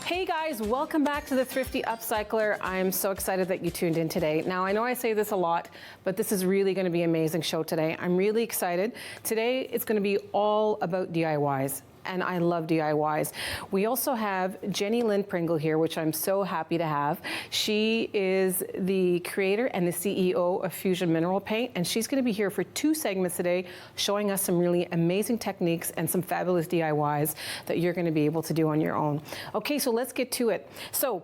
Hey guys, welcome back to the Thrifty Upcycler. I'm so excited that you tuned in today. Now, I know I say this a lot, but this is really going to be an amazing show today. I'm really excited. Today, it's going to be all about DIYs. And I love DIYs. We also have Jenny Lynn Pringle here, which I'm so happy to have. She is the creator and the CEO of Fusion Mineral Paint, and she's going to be here for 2 segments today, showing us some really amazing techniques and some fabulous DIYs that you're going to be able to do on your own. Okay, so let's get to it. So,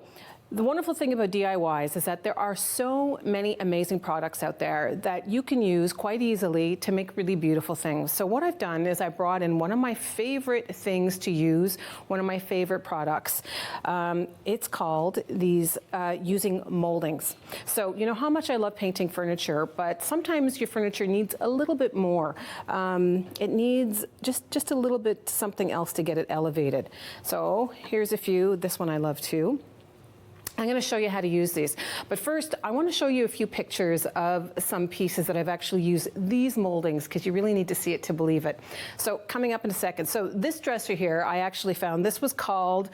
the wonderful thing about DIYs is that there are so many amazing products out there that you can use quite easily to make really beautiful things. So what I've done is I brought in one of my favorite things to use, one of my favorite products. It's called these using moldings. So you know how much I love painting furniture, but sometimes your furniture needs a little bit more. It needs just a little bit something else to get it elevated. So here's a few. This one I love too. I'm going to show you how to use these. But first, I want to show you a few pictures of some pieces that I've actually used these moldings, because you really need to see it to believe it. So coming up in a second. So this dresser here, I actually found, this was called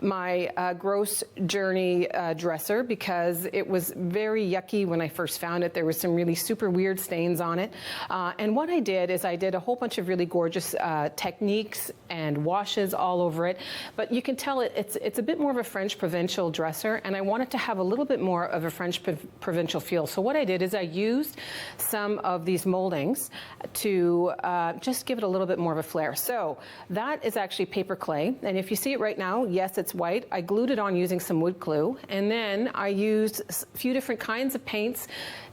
my Gross Journey dresser, because it was very yucky when I first found it. There was some really super weird stains on it. And what I did is I did a whole bunch of really gorgeous techniques and washes all over it. But you can tell it's a bit more of a French provincial dresser, and I wanted to have a little bit more of a French provincial feel. So what I did is I used some of these moldings to just give it a little bit more of a flair. So that is actually paper clay, and if you see it right now, yes, it's white. I glued it on using some wood glue, and then I used a few different kinds of paints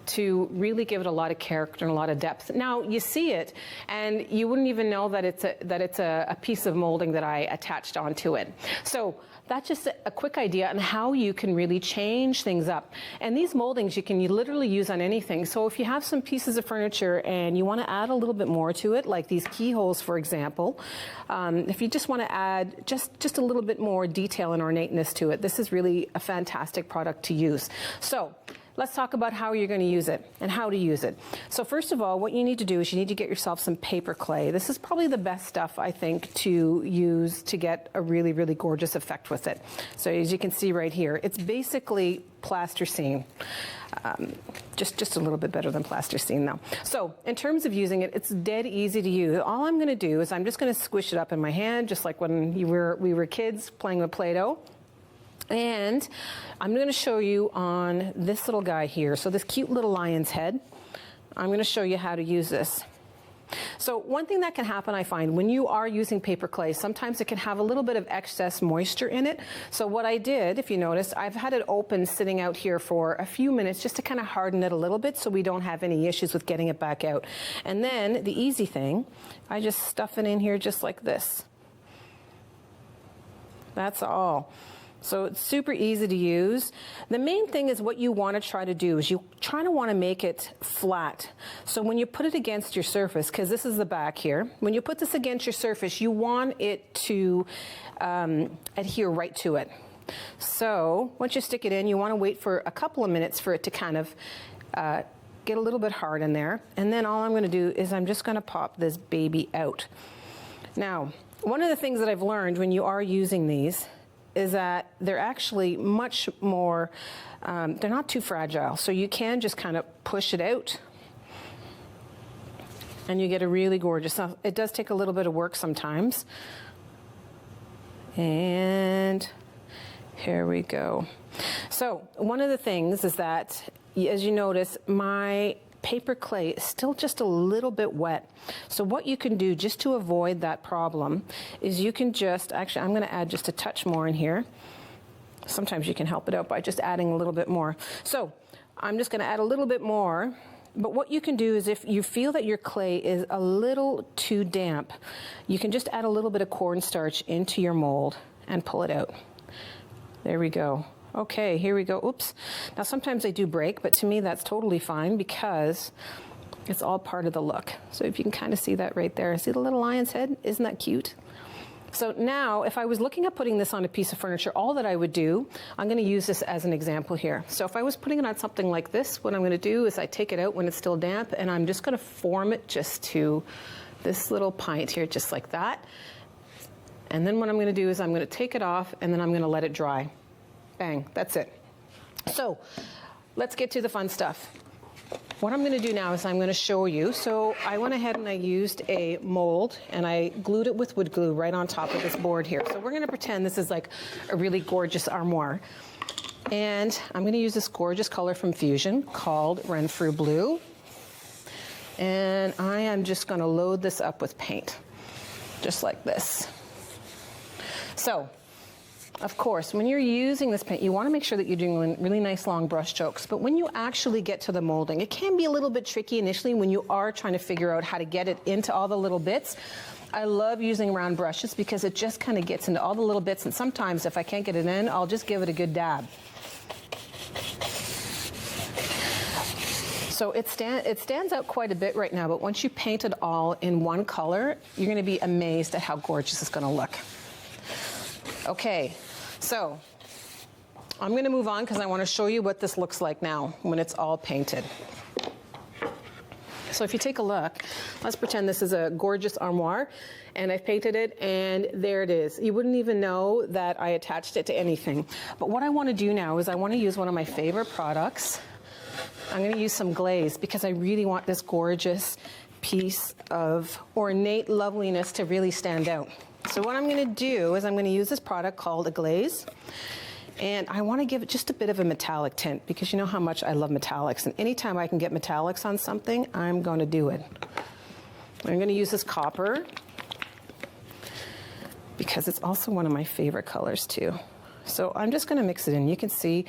to really give it a lot of character and a lot of depth. Now you see it, and you wouldn't even know that it's a piece of molding that I attached onto it. So that's just a quick idea on how you can really change things up. And these moldings you can literally use on anything. So if you have some pieces of furniture and you want to add a little bit more to it, like these keyholes, for example, if you just want to add just a little bit more detail and ornateness to it, this is really a fantastic product to use. So let's talk about how you're going to use it and how to use it. So first of all, what you need to do is you need to get yourself some paper clay. This is probably the best stuff, I think, to use to get a really, really gorgeous effect with it. So as you can see right here, it's basically plasticine. Just a little bit better than plasticine though. So in terms of using it, it's dead easy to use. All I'm going to do is I'm just going to squish it up in my hand, just like when we were kids playing with Play-Doh. And I'm going to show you on this little guy here. So this cute little lion's head, I'm going to show you how to use this. So one thing that can happen, I find, when you are using paper clay, sometimes it can have a little bit of excess moisture in it. So what I did, if you noticed, I've had it open sitting out here for a few minutes just to kind of harden it a little bit so we don't have any issues with getting it back out. And then the easy thing, I just stuff it in here just like this. That's all. So it's super easy to use. The main thing is what you want to try to do is you try to want to make it flat. So when you put it against your surface, because this is the back here, when you put this against your surface, you want it to adhere right to it. So once you stick it in, you want to wait for a couple of minutes for it to kind of get a little bit hard in there. And then all I'm going to do is I'm just going to pop this baby out. Now, one of the things that I've learned when you are using these is that they're actually much more, they're not too fragile. So you can just kind of push it out and you get a really gorgeous, it does take a little bit of work sometimes. And here we go. So one of the things is that, as you notice, my paper clay is still just a little bit wet. So what you can do just to avoid that problem is you can just, actually I'm going to add just a touch more in here. Sometimes you can help it out by just adding a little bit more. So I'm just going to add a little bit more. But what you can do is if you feel that your clay is a little too damp, you can just add a little bit of cornstarch into your mold and pull it out. There we go. Okay, here we go. Oops. Now sometimes they do break, but to me that's totally fine because it's all part of the look. So if you can kind of see that right there. See the little lion's head? Isn't that cute? So now if I was looking at putting this on a piece of furniture, all that I would do, I'm going to use this as an example here. So if I was putting it on something like this, what I'm going to do is I take it out when it's still damp and I'm just going to form it just to this little pint here, just like that. And then what I'm gonna do is I'm gonna take it off and then I'm gonna let it dry. Bang, that's it. So let's get to the fun stuff. What I'm gonna do now is I'm gonna show you. So I went ahead and I used a mold and I glued it with wood glue right on top of this board here. So we're gonna pretend this is like a really gorgeous armoire. And I'm gonna use this gorgeous color from Fusion called Renfrew Blue. And I am just gonna load this up with paint, just like this. So, of course, when you're using this paint, you wanna make sure that you're doing really nice long brush strokes. But when you actually get to the molding, it can be a little bit tricky initially when you are trying to figure out how to get it into all the little bits. I love using round brushes because it just kind of gets into all the little bits, and sometimes if I can't get it in, I'll just give it a good dab. So it stands out quite a bit right now, but once you paint it all in one color, you're going to be amazed at how gorgeous it's going to look. Okay, so I'm going to move on because I want to show you what this looks like now when it's all painted. So if you take a look, let's pretend this is a gorgeous armoire and I've painted it and there it is. You wouldn't even know that I attached it to anything. But what I want to do now is I want to use one of my favorite products. I'm going to use some glaze because I really want this gorgeous piece of ornate loveliness to really stand out. So what I'm going to do is I'm going to use this product called a glaze. And I want to give it just a bit of a metallic tint because you know how much I love metallics. And anytime I can get metallics on something, I'm going to do it. I'm going to use this copper because it's also one of my favorite colors too. So I'm just going to mix it in. You can see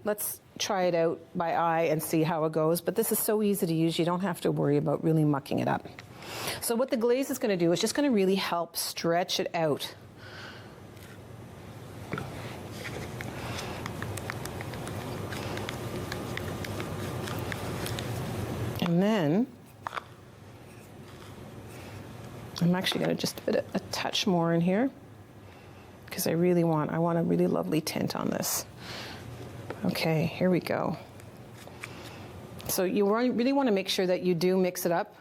let's try it out by eye and see how it goes. But this is so easy to use, you don't have to worry about really mucking it up. So what the glaze is going to do is just going to really help stretch it out. And then I'm actually going to just put a touch more in here because I want a really lovely tint on this. Okay, here we go. So you really want to make sure that you do mix it up,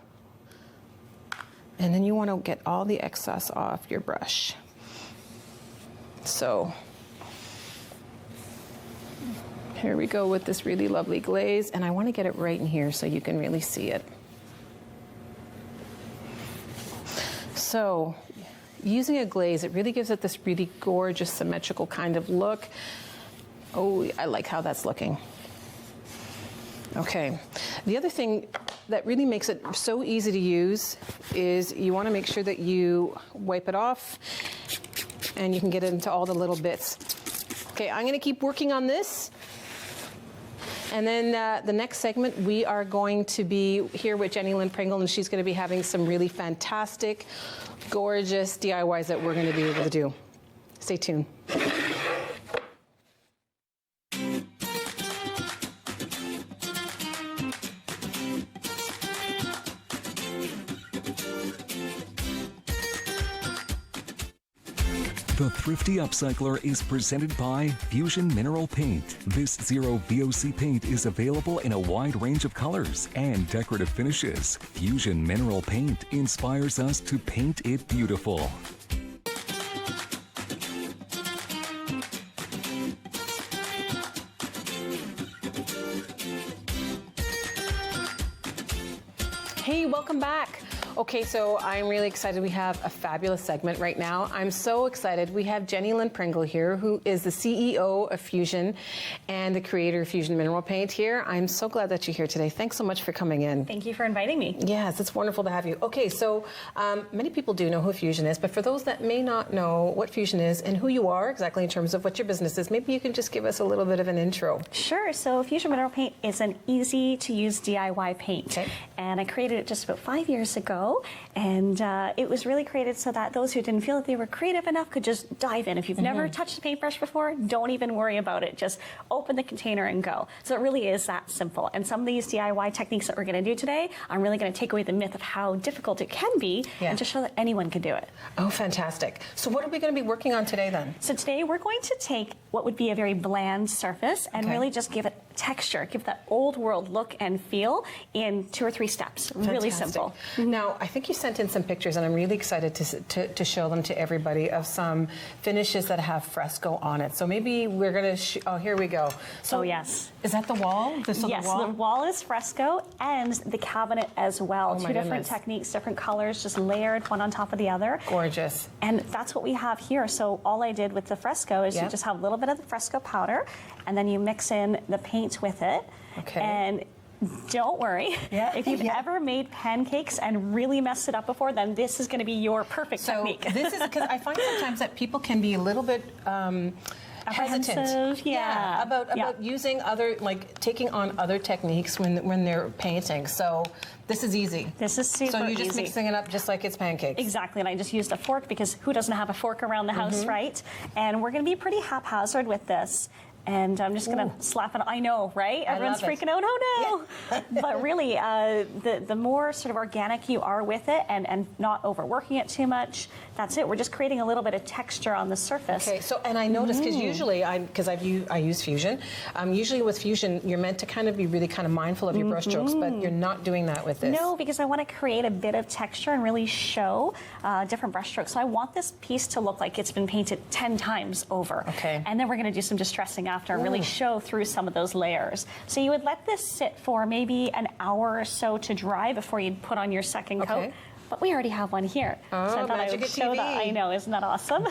and then you want to get all the excess off your brush. So here we go with this really lovely glaze, and I want to get it right in here so you can really see it. So using a glaze, it really gives it this really gorgeous symmetrical kind of look. Oh, I like how that's looking. Okay, the other thing that really makes it so easy to use is you want to make sure that you wipe it off and you can get it into all the little bits. Okay, I'm going to keep working on this. And then the next segment, we are going to be here with Jenny Lynn Pringle, and she's going to be having some really fantastic, gorgeous DIYs that we're going to be able to do. Stay tuned. The Thrifty Upcycler is presented by Fusion Mineral Paint. This zero VOC paint is available in a wide range of colors and decorative finishes. Fusion Mineral Paint inspires us to paint it beautiful. Hey, welcome back. Okay, so I'm really excited. We have a fabulous segment right now. I'm so excited. We have Jenny Lynn Pringle here, who is the CEO of Fusion and the creator of Fusion Mineral Paint here. I'm so glad that you're here today. Thanks so much for coming in. Thank you for inviting me. Yes, it's wonderful to have you. Okay, so many people do know who Fusion is, but for those that may not know what Fusion is and who you are exactly in terms of what your business is, maybe you can just give us a little bit of an intro. Sure. So Fusion Mineral Paint is an easy-to-use DIY paint. Okay. And I created it just about 5 years ago. And it was really created so that those who didn't feel that they were creative enough could just dive in. If you've never touched a paintbrush before, don't even worry about it. Just open the container and go. So it really is that simple. And some of these DIY techniques that we're going to do today, I'm really going to take away the myth of how difficult it can be and just show that anyone can do it. Oh, fantastic. So what are we going to be working on today then? So today we're going to take what would be a very bland surface and really just give it texture, give that old world look and feel in 2 or 3 steps. Really simple. Now, I think you sent in some pictures, and I'm really excited to show them to everybody of some finishes that have fresco on it. So maybe we're going to, oh, here we go. So, Oh, yes. Is that the wall? This on Yes, the wall? the wall is fresco and the cabinet as well. Oh, my 2 different goodness. techniques, different colors, just layered one on top of the other. Gorgeous. And that's what we have here. So all I did with the fresco is Yep. you just have a little bit of the fresco powder, and then you mix in the paint with it. Okay. And don't worry, Yeah, if you've yeah. ever made pancakes and really messed it up before, then this is going to be your perfect So technique. this is because I find sometimes that people can be a little bit hesitant. Apprehensive, yeah. about Yeah. using other, like taking on other techniques when they're painting. So this is easy. This is super So you're just easy. mixing it up just like it's pancakes. Exactly, and I just used a fork because who doesn't have a fork around the house, right? And we're going to be pretty haphazard with this. And I'm just going to slap it. I know, right? Everyone's love it. freaking out. Oh no! But really, the more sort of organic you are with it, and not overworking it too much, that's it. We're just creating a little bit of texture on the surface. Okay, so, and I noticed, because usually, I use Fusion, usually with Fusion, you're meant to kind of be really kind of mindful of your brush strokes, but you're not doing that with this. No, because I want to create a bit of texture and really show different brush strokes. So I want this piece to look like it's been painted 10 times over. Okay. And then we're going to do some distressing after, and really show through some of those layers. So you would let this sit for maybe an hour or so to dry before you'd put on your second coat. Okay. But we already have one here. Oh, so I thought I magic would of show that. TV. I know, isn't that awesome?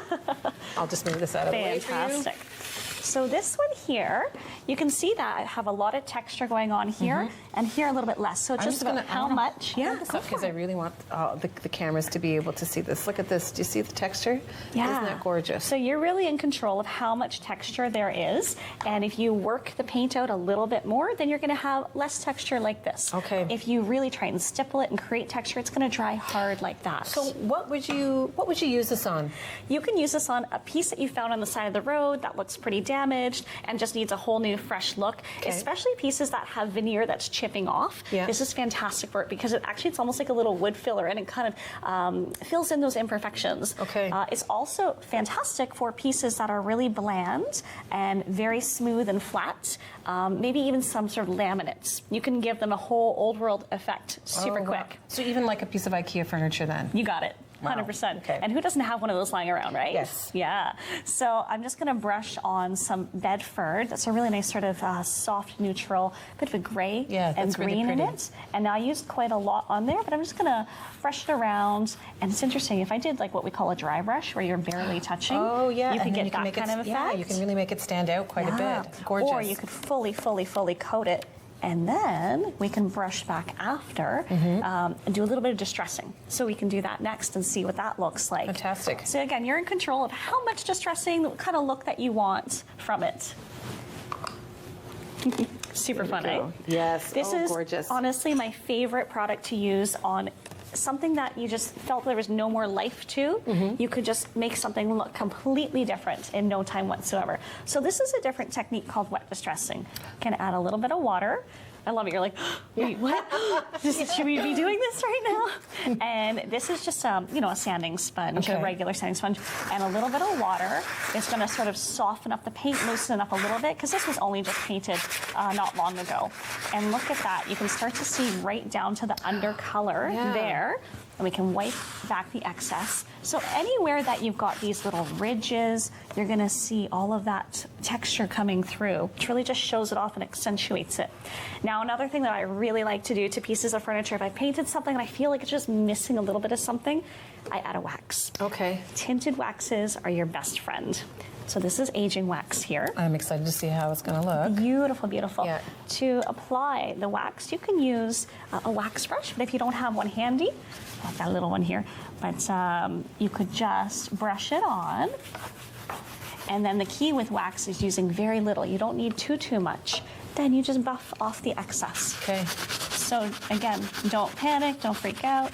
I'll just move this out of the way for you. Fantastic. So this one here, you can see that I have a lot of texture going on here, and here a little bit less. So it's just about how much. Yeah, go because for I it. really want the cameras to be able to see this. Look at this. Do you see the texture? Yeah. Isn't that gorgeous? So you're really in control of how much texture there is. And if you work the paint out a little bit more, then you're going to have less texture like this. Okay. If you really try and stipple it and create texture, it's going to dry hard like that. So what would you use this on? You can use this on a piece that you found on the side of the road that looks pretty damaged and just needs a whole new fresh look, Okay. especially pieces that have veneer that's chipping off. Yeah. This is fantastic for it because it's almost like a little wood filler, and it kind of fills in those imperfections. Okay. It's also fantastic for pieces that are really bland and very smooth and flat, maybe even some sort of laminates. You can give them a whole old world effect super Oh, wow. quick. So even like a piece of IKEA furniture then? You got it. Wow. 100%. Okay. And who doesn't have one of those lying around, right? Yes. Yeah. So I'm just going to brush on some Bedford. That's a really nice sort of soft, neutral, bit of a gray Yeah, and that's really green in pretty. it. And now I used quite a lot on there, but I'm just going to brush it around. And it's interesting, if I did like what we call a dry brush, where you're barely touching, Oh yeah, you and could then get that make kind of effect. Yeah, you can really make it stand out quite a bit. Gorgeous. Or you could fully coat it, and then we can brush back after and do a little bit of distressing. So we can do that next and see what that looks like. Fantastic. So again, you're in control of how much distressing, what kind of look that you want from it. Super fun, eh? Yes. This oh, is gorgeous. honestly my favorite product to use on something that you just felt there was no more life to. You could just make something look completely different in no time whatsoever. So this is a different technique called wet distressing. Can add a little bit of water. I love it. You're like, wait, what? Should we be doing this right now? And this is just a sanding sponge, Okay. a regular sanding sponge, and a little bit of water. It's going to sort of soften up the paint, loosen it up a little bit, because this was only just painted not long ago. And look at that. You can start to see right down to the undercolor Yeah. there. And we can wipe back the excess. So anywhere that you've got these little ridges, you're gonna see all of that texture coming through, which really just shows it off and accentuates it. Now, another thing that I really like to do to pieces of furniture, if I painted something and I feel like it's just missing a little bit of something, I add a wax. Okay. Tinted waxes are your best friend. So this is aging wax here. I'm excited to see how it's going to look. Beautiful, beautiful. Yeah. To apply the wax, you can use a wax brush, but if you don't have one handy, I've got a little one here, but you could just brush it on. And then the key with wax is using very little. You don't need too much. Then you just buff off the excess. Okay. So again, don't panic, don't freak out.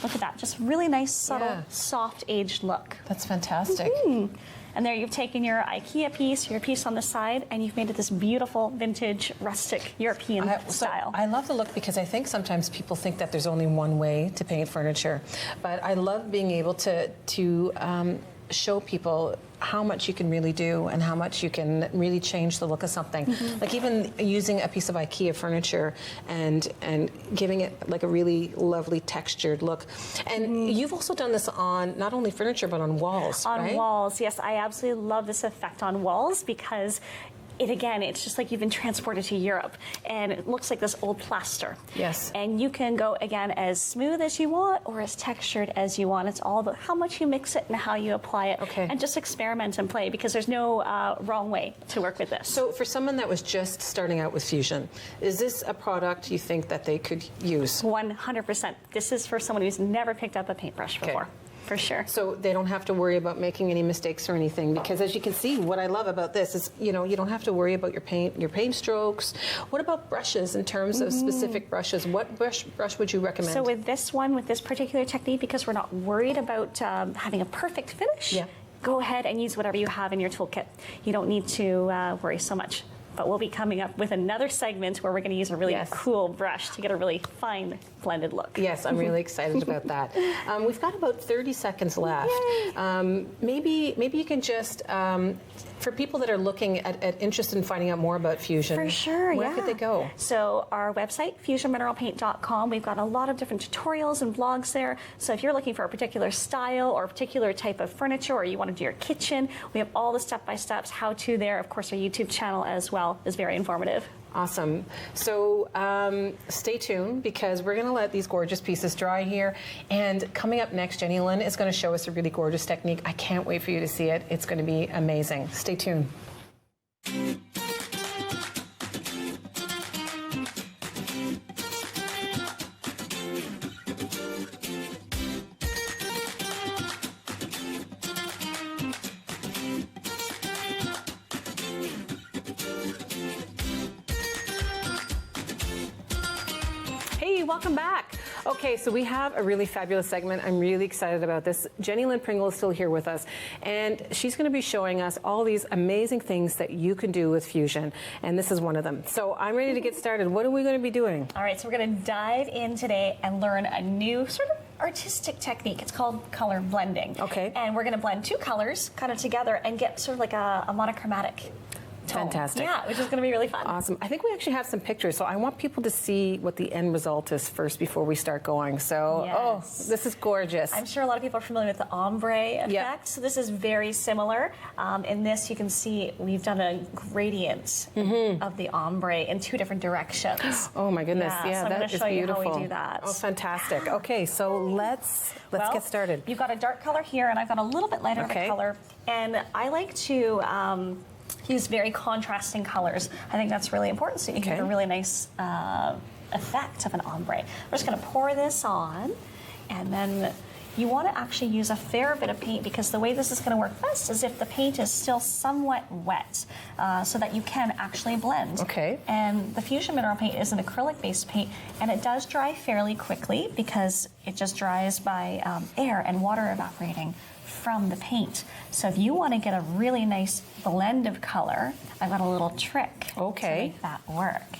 Look at that, just really nice, subtle, Yeah. soft, aged look. That's fantastic. And there you've taken your IKEA piece, your piece on the side, and you've made it this beautiful, vintage, rustic, European style. I love the look because I think sometimes people think that there's only one way to paint furniture, but I love being able to show people how much you can really do and how much you can really change the look of something. Like even using a piece of IKEA furniture and giving it like a really lovely textured look. And you've also done this on not only furniture but on walls, On right? walls, yes, I absolutely love this effect on walls because it's just like you've been transported to Europe, and it looks like this old plaster. Yes. And you can go, again, as smooth as you want or as textured as you want. It's all about how much you mix it and how you apply it. Okay. And just experiment and play, because there's no wrong way to work with this. So for someone that was just starting out with Fusion, is this a product you think that they could use? 100%. This is for someone who's never picked up a paintbrush before. For sure. So they don't have to worry about making any mistakes or anything, because as you can see, what I love about this is, you don't have to worry about your paint strokes. What about brushes in terms of specific brushes? What brush would you recommend? So with this one, with this particular technique, because we're not worried about having a perfect finish, go ahead and use whatever you have in your toolkit. You don't need to worry so much. But we'll be coming up with another segment where we're going to use a really cool brush to get a really fine blended look. Yes, I'm really excited about that. We've got about 30 seconds left. Maybe you can just, for people that are looking at interested in finding out more about Fusion, For sure, where could they go? So our website, fusionmineralpaint.com, we've got a lot of different tutorials and blogs there. So if you're looking for a particular style or a particular type of furniture, or you want to do your kitchen, we have all the step-by-steps, how-to there. Of course, our YouTube channel as well is very informative. Awesome. So stay tuned, because we're going to let these gorgeous pieces dry here. And coming up next, Jenny Lynn is going to show us a really gorgeous technique. I can't wait for you to see it. It's going to be amazing. Stay tuned. Hey, welcome back. Okay, so we have a really fabulous segment. I'm really excited about this. Jenny Lynn Pringle is still here with us, and she's going to be showing us all these amazing things that you can do with Fusion, and this is one of them. So I'm ready to get started. What are we going to be doing? All right, so we're going to dive in today and learn a new sort of artistic technique. It's called color blending. Okay. And we're going to blend two colors kind of together and get sort of like a monochromatic tone. Fantastic. Yeah, which is going to be really fun. Awesome. I think we actually have some pictures, so I want people to see what the end result is first before we start going. So, Yes. oh, this is gorgeous. I'm sure a lot of people are familiar with the ombre effect. So this is very similar. In this, you can see we've done a gradient of the ombre in two different directions. Oh my goodness! Yeah, Yeah, so I'm that gonna is show you beautiful. how we do that. Oh, fantastic. Okay, so let's Well, get started. You've got a dark color here, and I've got a little bit lighter of a color. And I like to use very contrasting colors. I think that's really important, so you can get a really nice effect of an ombre. We're just going to pour this on, and then you want to actually use a fair bit of paint, because the way this is going to work best is if the paint is still somewhat wet, so that you can actually blend. Okay. And the Fusion Mineral Paint is an acrylic-based paint, and it does dry fairly quickly because it just dries by air and water evaporating from the paint. So if you want to get a really nice blend of color, I've got a little trick to make that work.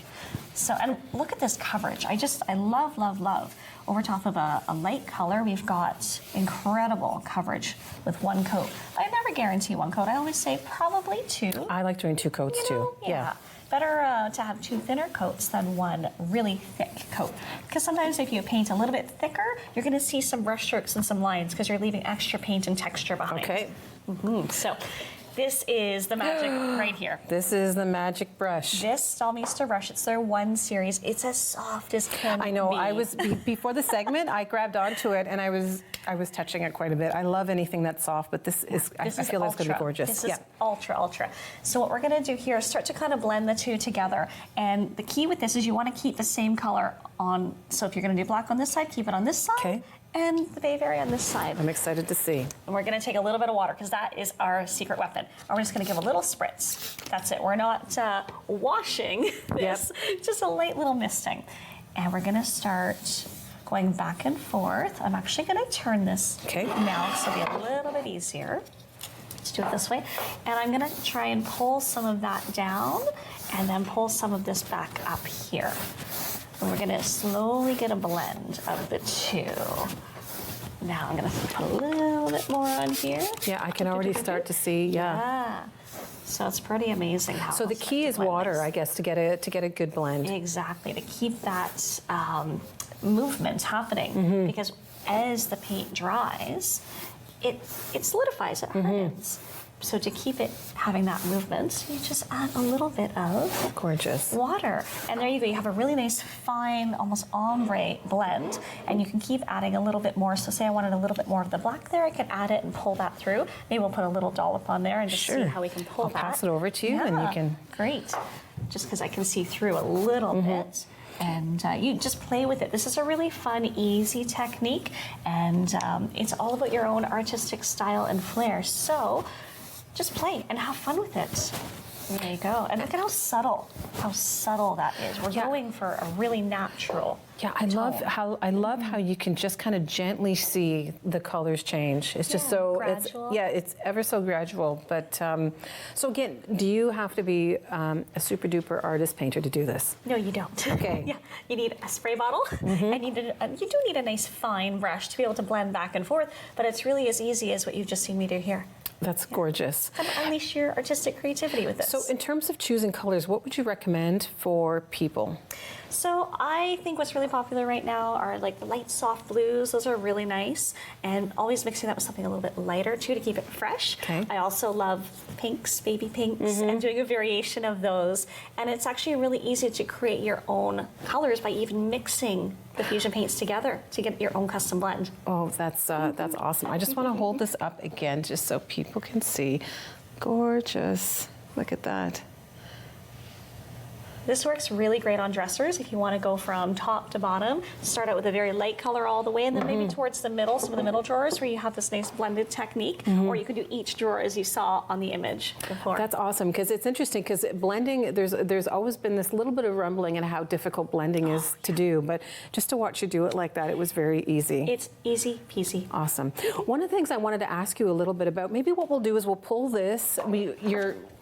So, and look at this coverage. I love, love, love. Over top of a light color, we've got incredible coverage with one coat. I never guarantee one coat. I always say probably two. I like doing two coats too. Yeah. Better to have two thinner coats than one really thick coat. Because sometimes if you paint a little bit thicker, you're going to see some brush strokes and some lines because you're leaving extra paint and texture behind. Okay. So this is the magic right here. This is the magic brush. This Stalmeester brush, it's their one series. It's as soft as can I know. be. I was before the segment. I grabbed onto it and I was touching it quite a bit. I love anything that's soft, but this is. I feel that's going to be gorgeous. This is ultra. So what we're going to do here is start to kind of blend the two together. And the key with this is you want to keep the same color on. So if you're going to do black on this side, keep it on this side. Okay. And the Bayberry on this side. I'm excited to see. And we're going to take a little bit of water because that is our secret weapon. And we're just going to give a little spritz. That's it. We're not washing this, just a light little misting. And we're going to start going back and forth. I'm actually going to turn this now so it'll be a little bit easier. Let's do it this way. And I'm going to try and pull some of that down and then pull some of this back up here. And we're going to slowly get a blend of the two. Now I'm gonna put a little bit more on here. Yeah, I can already start to see, yeah. Yeah. So it's pretty amazing how. So the it'll key start is to blend water, nice. I guess, to get a good blend. Exactly, to keep that movement happening. Mm-hmm. Because as the paint dries, it solidifies, it hardens. So to keep it having that movement, you just add a little bit of Gorgeous. water. And there you go, you have a really nice fine, almost ombre blend, and you can keep adding a little bit more. So say I wanted a little bit more of the black there, I could add it and pull that through. Maybe we'll put a little dollop on there and just see Sure. how we can pull I'll that. pass it over to you and you Yeah, can- Great, just because I can see through a little bit. And you just play with it. This is a really fun, easy technique, and it's all about your own artistic style and flair. So just play and have fun with it. There you go. And look at how subtle that is. We're Yeah. going for a really natural. Yeah, I love tone. how you can just kind of gently see the colors change. It's just Yeah, so gradual. it's ever so gradual. But so again, do you have to be a super duper artist painter to do this? No, you don't. Okay. Yeah, you need a spray bottle, and you do need a nice fine brush to be able to blend back and forth. But it's really as easy as what you've just seen me do here. That's gorgeous. Come unleash your artistic creativity with this. So in terms of choosing colors, what would you recommend for people? So I think what's really popular right now are like the light soft blues. Those are really nice, and always mixing that with something a little bit lighter too to keep it fresh. Okay. I also love pinks, baby pinks, and doing a variation of those. And it's actually really easy to create your own colors by even mixing the fusion paints together to get your own custom blend. Oh, that's awesome. I just want to hold this up again just so people can see. Gorgeous. Look at that. This works really great on dressers if you want to go from top to bottom. Start out with a very light color all the way, and then maybe towards the middle, some of the middle drawers where you have this nice blended technique, or you could do each drawer as you saw on the image before. That's awesome because it's interesting because blending, there's always been this little bit of rumbling in how difficult blending is to do, but just to watch you do it like that, it was very easy. It's easy peasy. Awesome. One of the things I wanted to ask you a little bit about, maybe what we'll do is we'll pull this,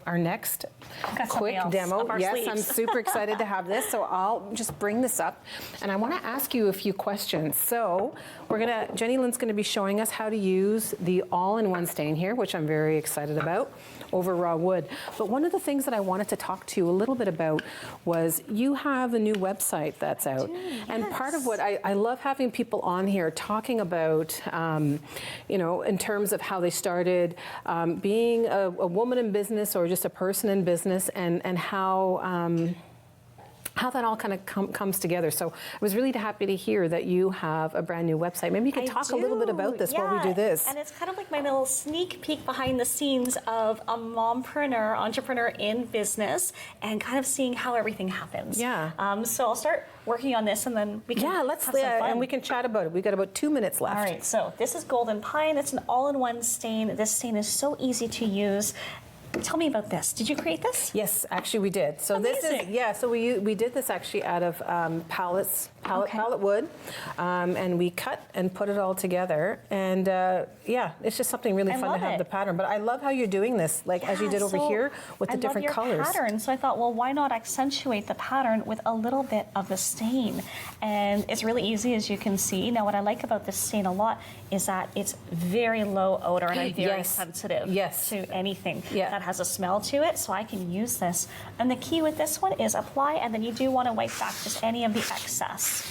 our next Got something quick else demo. up our Yes, sleeves. I'm super excited to have this. So I'll just bring this up and I want to ask you a few questions. So Jenny Lynn's going to be showing us how to use the all-in-one stain here, which I'm very excited about, over raw wood. But one of the things that I wanted to talk to you a little bit about was you have a new website that's out. And part of what I love having people on here talking about, in terms of how they started being a woman in business or just a person in business, and how that all kind of comes together. So I was really happy to hear that you have a brand new website. Maybe you could talk a little bit about this while we do this. And it's kind of like my little sneak peek behind the scenes of a mompreneur, entrepreneur in business, and kind of seeing how everything happens. Yeah. So I'll start working on this, and then we can Yeah, have some fun. and we can chat about it. We've got about 2 minutes left. All right, so this is Golden Pine. It's an all-in-one stain. This stain is so easy to use. Tell me about this. Did you create this? Yes, actually we did. So Amazing. so we did this actually out of pallet wood, and we cut and put it all together. And it's just something really I fun to love have it. the pattern. But I love how you're doing this, like as you did over so here with the I different love your colors. pattern. So I thought, well, why not accentuate the pattern with a little bit of the stain? And it's really easy, as you can see. Now, what I like about this stain a lot is that it's very low odor, and I'm very Yes. sensitive Yes. to anything Yeah. that has a smell to it, so I can use this. And the key with this one is apply, and then you do want to wipe back just any of the excess.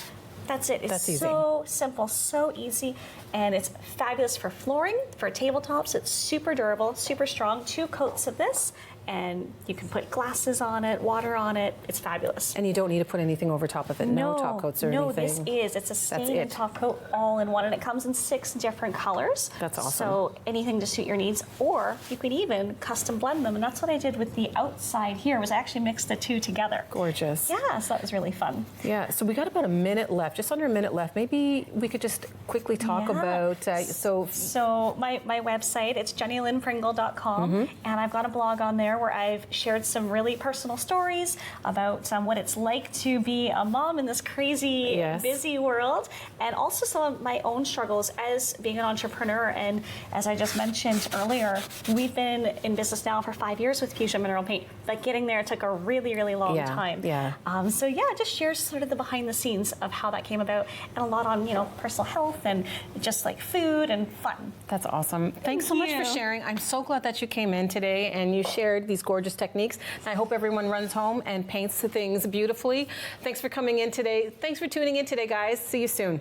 That's it. It's That's easy. so simple, so easy, and it's fabulous for flooring, for tabletops. It's super durable, super strong. 2 coats of this, and you can put glasses on it, water on it. It's fabulous. And you don't need to put anything over top of it. No top coats or no, anything. it's a stain and it. top coat all in one, and it comes in 6 different colors. That's awesome. So anything to suit your needs, or you could even custom blend them, and that's what I did with the outside here. Was I actually mixed the 2 together. Gorgeous. Yeah, so that was really fun. Yeah, so we got about a minute left, just under a minute left. Maybe we could just quickly talk Yeah. about, So my website, it's jennylynnpringle.com, and I've got a blog on there there where I've shared some really personal stories about what it's like to be a mom in this crazy, Yes. busy world, and also some of my own struggles as being an entrepreneur. And as I just mentioned earlier, we've been in business now for 5 years with Fusion Mineral Paint, but getting there took a really, really long Yeah, time. yeah. So yeah, just shares sort of the behind the scenes of how that came about, and a lot on, you know, personal health and just like food and fun. That's awesome. Thanks so much for you. sharing. I'm so glad that you came in today and you shared these gorgeous techniques. I hope everyone runs home and paints the things beautifully. Thanks for coming in today. Thanks for tuning in today, guys. See you soon.